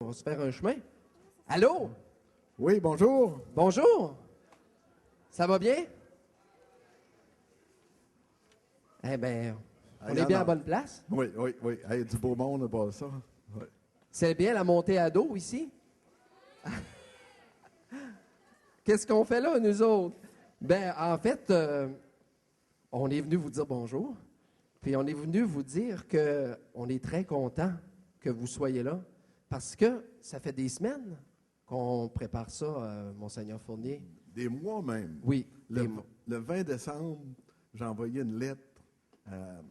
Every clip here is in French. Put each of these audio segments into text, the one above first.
On va se faire un chemin. Allô? Oui, bonjour. Bonjour. Ça va bien? Eh bien, on est bien à la bonne place. Oui, oui, oui. Hey, du beau monde, pas ça. Oui. C'est bien la montée à dos ici? Qu'est-ce qu'on fait là, nous autres? Ben, en fait, on est venu vous dire bonjour. Puis on est venu vous dire qu'on est très content que vous soyez là. Parce que ça fait des semaines qu'on prépare ça, Monseigneur Fournier. Des mois même. Oui. Le 20 décembre, j'ai envoyé une lettre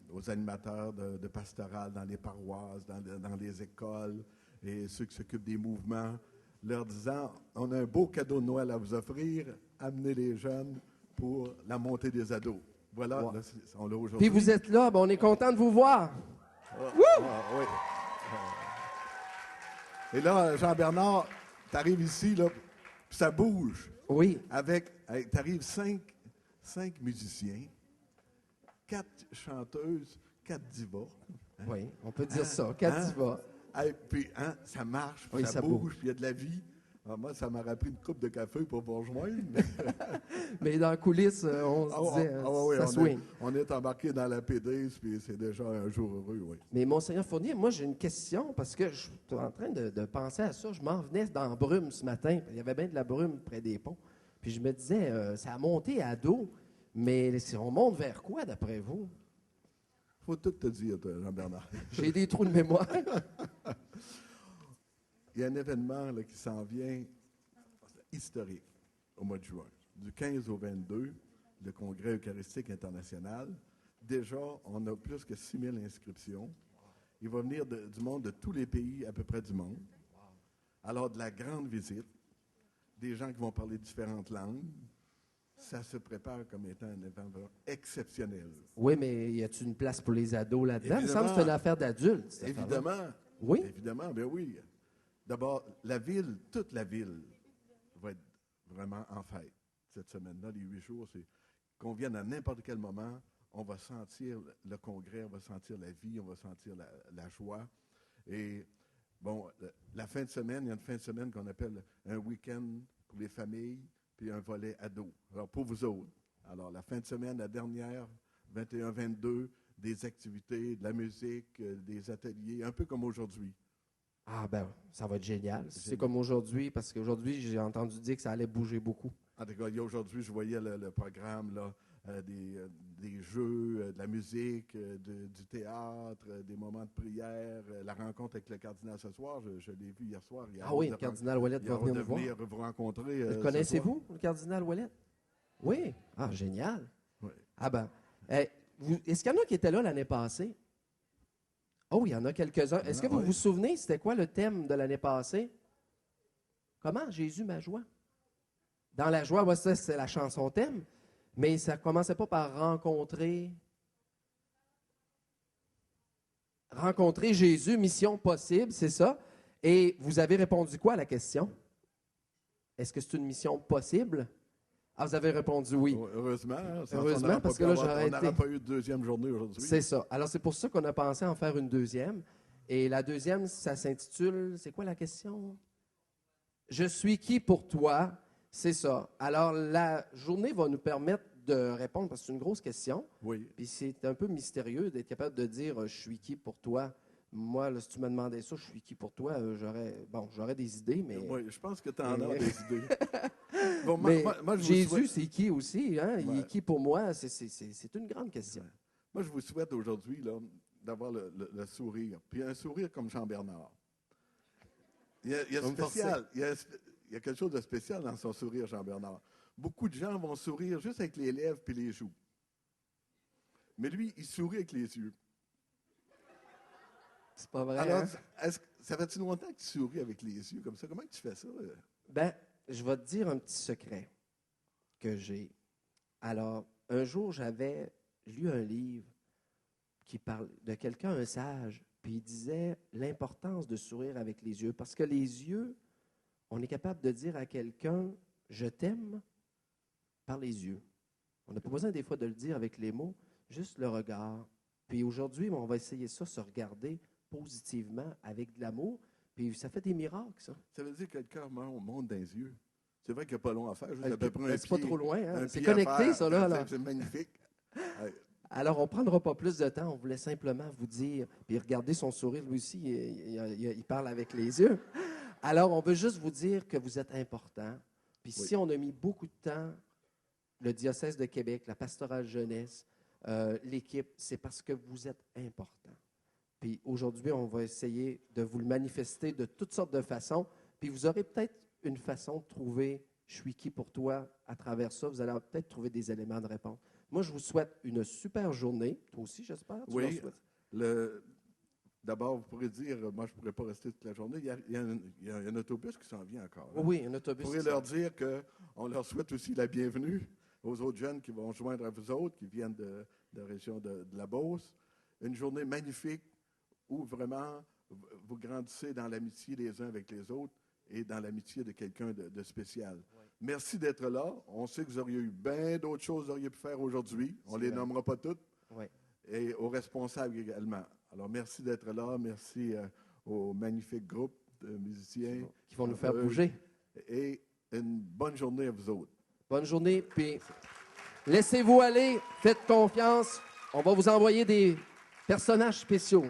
aux animateurs de pastoral dans les paroisses, dans les écoles et ceux qui s'occupent des mouvements, leur disant, on a un beau cadeau de Noël à vous offrir, amenez les jeunes pour la montée des ados. Voilà, Wow. là, on l'a aujourd'hui. Puis vous êtes là, ben on est content de vous voir. Oui. Et là, Jean-Bernard, tu arrives ici, là, puis ça bouge. Oui. Tu arrives cinq musiciens, 4 chanteuses, 4 divas. Oui, on peut dire ça. Quatre divas. Puis, ça marche, puis Oui, ça ça bouge, bouge. puis il y a de la vie. Alors, moi, ça m'aurait pris une coupe de café pour vous rejoindre. Mais dans les coulisses, on se disait, Oui, ça swing. on est embarqué dans la PD, puis c'est déjà un jour heureux, oui. Mais Monseigneur Fournier, moi j'ai une question parce que je suis en train de penser à ça. Je m'en venais dans la brume ce matin. Il y avait bien de la brume près des ponts. Puis je me disais, ça a monté à dos, mais si on monte vers quoi d'après vous? Faut tout te dire, toi, Jean-Bernard. J'ai des trous de mémoire. Il y a un événement là, qui s'en vient historique au mois de juin. Du 15 au 22, le Congrès eucharistique international. Déjà, on a plus que 6000 inscriptions. Il va venir du monde, de tous les pays à peu près du monde. Alors, de la grande visite, des gens qui vont parler différentes langues. Ça se prépare comme étant un événement exceptionnel. Oui, mais y a-t-il une place pour les ados là-dedans? Il me semble que c'est une affaire d'adultes. cette affaire-là. Évidemment. Oui? Évidemment, bien oui. D'abord, toute la ville va être vraiment en fête cette semaine-là, les 8 jours. C'est qu'on vienne à n'importe quel moment, on va sentir le congrès, on va sentir la vie, on va sentir la joie. Et bon, la fin de semaine, il y a une fin de semaine qu'on appelle un week-end pour les familles, puis un volet ado. Alors, pour vous autres. Alors, la fin de semaine, la dernière, 21-22, des activités, de la musique, des ateliers, un peu comme aujourd'hui. Ah ben, ça va être génial. C'est comme aujourd'hui, parce qu'aujourd'hui, j'ai entendu dire que ça allait bouger beaucoup. En tout cas, aujourd'hui, je voyais le programme, là, des jeux, de la musique, du théâtre, des moments de prière, la rencontre avec le cardinal ce soir. Je l'ai vu hier soir. Ah oui, le cardinal Ouellet va venir nous voir. Vous rencontrer. Le connaissez-vous, le cardinal Ouellet? Oui. Ah, génial. Oui. Ah ben, est-ce qu'il y en a qui étaient là l'année passée? Oh, il y en a quelques-uns. Est-ce que vous vous souvenez, c'était quoi le thème de l'année passée? Comment Jésus ma joie? Dans la joie, ça, c'est la chanson thème, mais ça ne commençait pas par rencontrer Jésus, mission possible, c'est ça. Et vous avez répondu quoi à la question? Est-ce que c'est une mission possible? Ah, vous avez répondu oui. Heureusement. Heureusement, parce que là, j'aurais On n'aurait pas eu de deuxième journée aujourd'hui. C'est ça. Alors, c'est pour ça qu'on a pensé en faire une deuxième. Et la deuxième, ça s'intitule, c'est quoi la question? Je suis qui pour toi? C'est ça. Alors, la journée va nous permettre de répondre, parce que c'est une grosse question. Oui. Puis c'est un peu mystérieux d'être capable de dire je suis qui pour toi? Moi, là, si tu me demandais ça, je suis qui pour toi? J'aurais des idées, mais. Oui, je pense que tu en as des idées. Bon, Mais moi, Jésus, c'est qui aussi? Hein? Il est qui pour moi? C'est une grande question. Ouais. Moi, je vous souhaite aujourd'hui là, d'avoir le sourire. Puis un sourire comme Jean-Bernard. Il y a quelque chose de spécial dans son sourire, Jean-Bernard. Beaucoup de gens vont sourire juste avec les lèvres et les joues. Mais lui, il sourit avec les yeux. C'est pas vrai, Alors, hein? ça fait-tu longtemps que tu souris avec les yeux comme ça? Comment tu fais ça? Ben, je vais te dire un petit secret que j'ai. Alors, un jour, j'avais lu un livre qui parle de quelqu'un, un sage, puis il disait l'importance de sourire avec les yeux. Parce que les yeux, on est capable de dire à quelqu'un « je t'aime » par les yeux. On n'a pas besoin des fois de le dire avec les mots, juste le regard. Puis aujourd'hui, on va essayer ça, se regarder positivement avec de l'amour. Puis ça fait des miracles, ça. Ça veut dire que le cœur monte dans les yeux. C'est vrai qu'il n'y a pas long à faire, juste à peu près un Ben, c'est pas pied. trop loin, hein? Un C'est pied à connecté, faire. ça, là. Alors. C'est magnifique. Ouais. Alors, on ne prendra pas plus de temps. On voulait simplement vous dire, puis regardez son sourire, lui aussi, il parle avec les yeux. Alors, on veut juste vous dire que vous êtes important. Puis Oui. si on a mis beaucoup de temps, le diocèse de Québec, la pastorale jeunesse, l'équipe, c'est parce que vous êtes important. Puis aujourd'hui, on va essayer de vous le manifester de toutes sortes de façons. Puis vous aurez peut-être une façon de trouver « je suis qui pour toi » à travers ça. Vous allez peut-être trouver des éléments de réponse. Moi, je vous souhaite une super journée. Toi aussi, j'espère. Tu Oui. leur souhaites? D'abord, vous pourrez dire, moi, je ne pourrais pas rester toute la journée. Il y a un autobus qui s'en vient encore. Hein? Oui, un autobus. Vous pourrez leur dire qu'on leur souhaite aussi la bienvenue aux autres jeunes qui vont joindre à vous autres, qui viennent de la région de la Beauce. Une journée magnifique où vraiment vous grandissez dans l'amitié les uns avec les autres et dans l'amitié de quelqu'un de spécial. Oui. Merci d'être là. On sait que vous auriez eu bien d'autres choses que vous auriez pu faire aujourd'hui. On ne les nommera pas toutes. Oui. Et aux responsables également. Alors, merci d'être là. Merci au magnifique groupe de musiciens. Qui vont nous faire bouger. Et une bonne journée à vous autres. Bonne journée. Puis, laissez-vous aller. Faites confiance. On va vous envoyer des personnages spéciaux.